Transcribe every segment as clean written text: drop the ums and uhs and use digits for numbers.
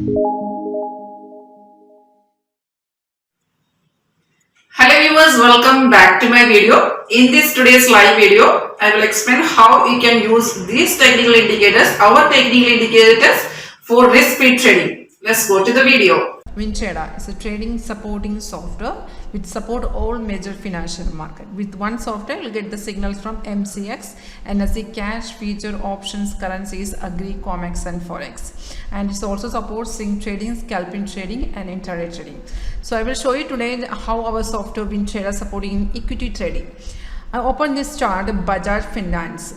Hello viewers, welcome back to my video. In this today's live video, I will explain how you can use these technical indicators, our technical indicators for risk-free trading. Let's go to the video. WinTrader is a trading supporting software which support all major financial market. With one software, you'll get the signals from MCX, NSE cash, future, options, currencies, agri, COMEX and FOREX. And it also supports sync trading, scalping trading and intraday trading. So I will show you today how our software WinTrader supporting equity trading. I open this chart, Bajaj Finance,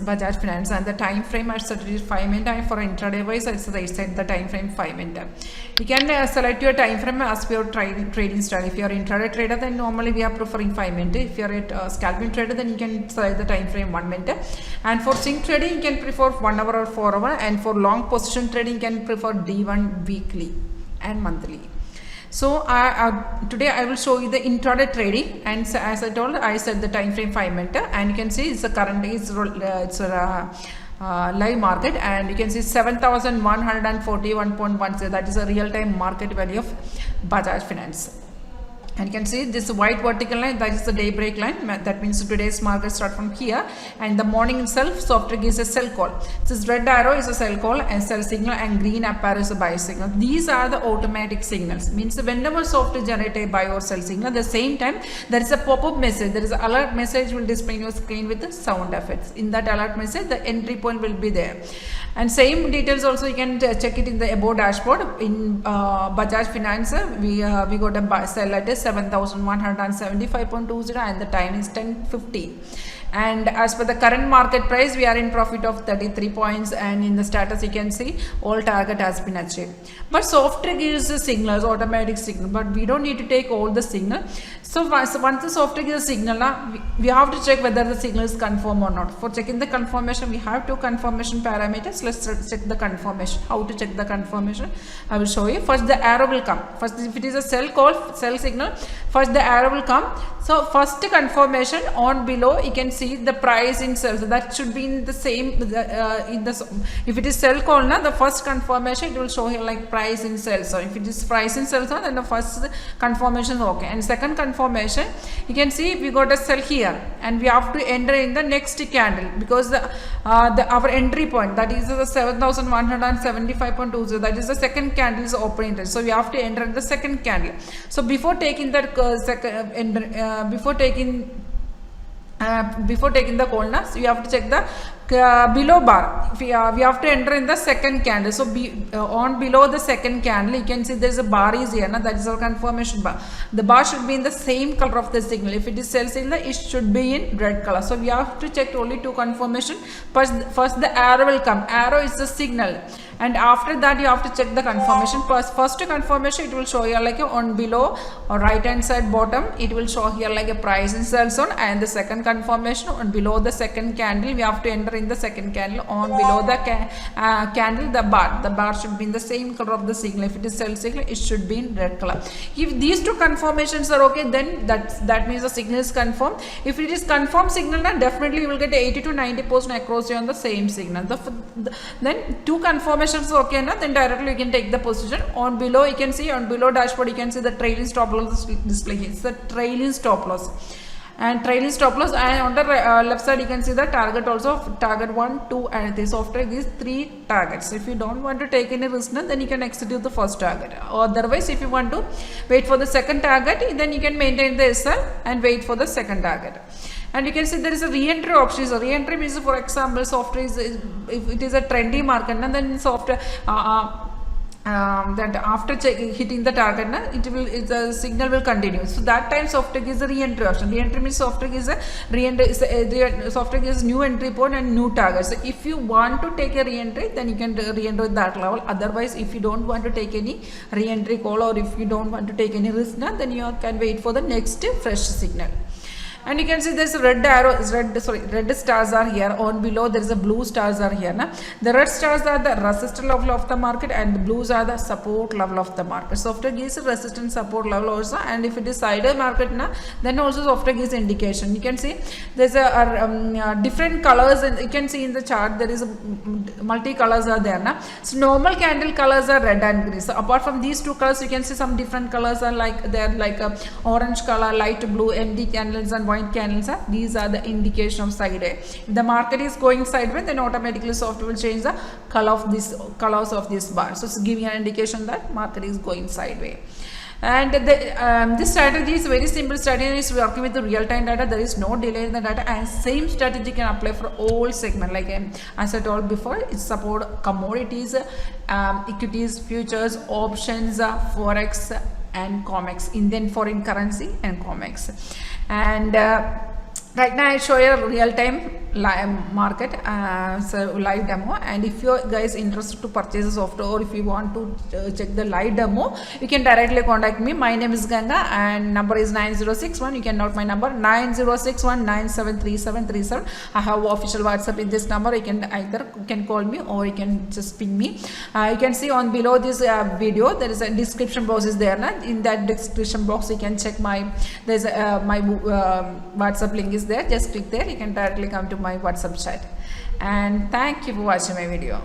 and the time frame I set is 5 minutes. For intraday wise, I set the time frame 5 minutes. You can select your time frame as per your trading style. If you are intraday trader, then normally we are preferring 5 minutes. If you are at scalping trader, then you can select the time frame 1 minute. And for sync trading, you can prefer 1 hour or 4 hours. And for long position trading, you can prefer D1 weekly and monthly. So today I will show you the intraday trading, and as I told, I set the time frame 5 minutes, and you can see it's the current it's a live market, and you can see 7,141.10. that is a real time market value of Bajaj Finance. And you can see this white vertical line, that is the daybreak line. That means today's market start from here, and the morning itself software gives a sell call. This red arrow is a sell call and sell signal, and green up arrow is a buy signal. These are the automatic signals. Means whenever software generate a buy or sell signal, at the same time there is a pop-up message, there is an alert message will display in your screen with the sound effects. In that alert message, the entry point will be there. And same details also you can check it in the above dashboard. In Bajaj Finance, we got a buy sell at 7,175.20 and the time is 10:50. And as per the current market price, we are in profit of 33 points, and in the status you can see all target has been achieved. But software gives the signals, automatic signal, but we don't need to take all the signal. So once the software gives a signal, we have to check whether the signal is confirmed or not. For checking the confirmation, we have two confirmation parameters. Let's check the confirmation. How to check the confirmation? I will show you. First, the arrow will come. First, if it is a sell call, sell signal, first the arrow will come. So first confirmation on below, you can see the price in sell. So that should be in the same. If it is sell call, the first confirmation it will show here like price in sell. So if it is price in sell, then the first confirmation is okay. And second confirmation, you can see we got a sell here, and we have to enter in the next candle, because our entry point, that is the 7,175.20. that is the second candle is opening. So we have to enter in the second candle. So before taking that before taking the call, so you have to check the below bar. We have to enter in the second candle. So on below the second candle, you can see there is a bar is here, that is our confirmation bar. The bar should be in the same color of the signal. If it is sell signal, it should be in red color. So we have to check only two confirmation. First the arrow will come. Arrow is the signal, and after that you have to check the confirmation. First confirmation, it will show here like on below or right hand side bottom, it will show here like a price in sell zone. And the second confirmation, on below the second candle, we have to enter in the second candle. On below the candle, the bar should be in the same color of the signal. If it is sell signal, it should be in red color. If these two confirmations are okay, then that means the signal is confirmed. If it is confirmed signal, then definitely you will get 80 to 90% accuracy on the same signal. Then two confirmations are okay, then directly you can take the position. On below, you can see on below dashboard, you can see the trailing stop loss display. It's the trailing stop loss. And trailing stop loss, and on the left side you can see the target also, target 1, 2 and 3. Software gives 3 targets. If you don't want to take any risk, then you can execute the first target. Otherwise, if you want to wait for the second target, then you can maintain the SL and wait for the second target. And you can see there is a re-entry option. So re-entry means, for example, software is, if it is a trendy market, then software that after hitting the target, the signal will continue. So that time software gives a re-entry option. Re-entry means software gives a software gives new entry point and new target. So if you want to take a re-entry, then you can re-enter at that level. Otherwise, if you don't want to take any re-entry call, or if you don't want to take any risk, then you can wait for the next fresh signal. and you can see there's a red stars are here. On below there is a blue stars are here. The red stars are the resistance level of the market, and the blues are the support level of the market. Software gives a resistance support level also, and if it is sideways market then also software gives indication. You can see there's a different colors, and you can see in the chart there is multi colors are there. So normal candle colors are red and green. So apart from these two colors, you can see some different colors are like there, like a orange color, light blue, empty candles and white candles. These are the indication of sideways. If the market is going sideways, then automatically software will change the colors of this bar. So it's giving an indication that market is going sideways. And this strategy is very simple strategy. Is working with the real-time data. There is no delay in the data, and same strategy can apply for all segment. Like as I told before, it support commodities, equities, futures, options, forex, and COMEX, Indian foreign currency, and COMEX. And right now I show you a real-time market, so live demo. And if you guys interested to purchase the software, or if you want to check the live demo, you can directly contact me. My name is Ganga and number is 9061. You can note my number 9061973737. I have official WhatsApp in this number. You can call me, or you can just ping me. You can see on below this video there is a description box is there. In that description box you can check my WhatsApp link is there. Just click there, you can directly come to my WhatsApp chat. And thank you for watching my video.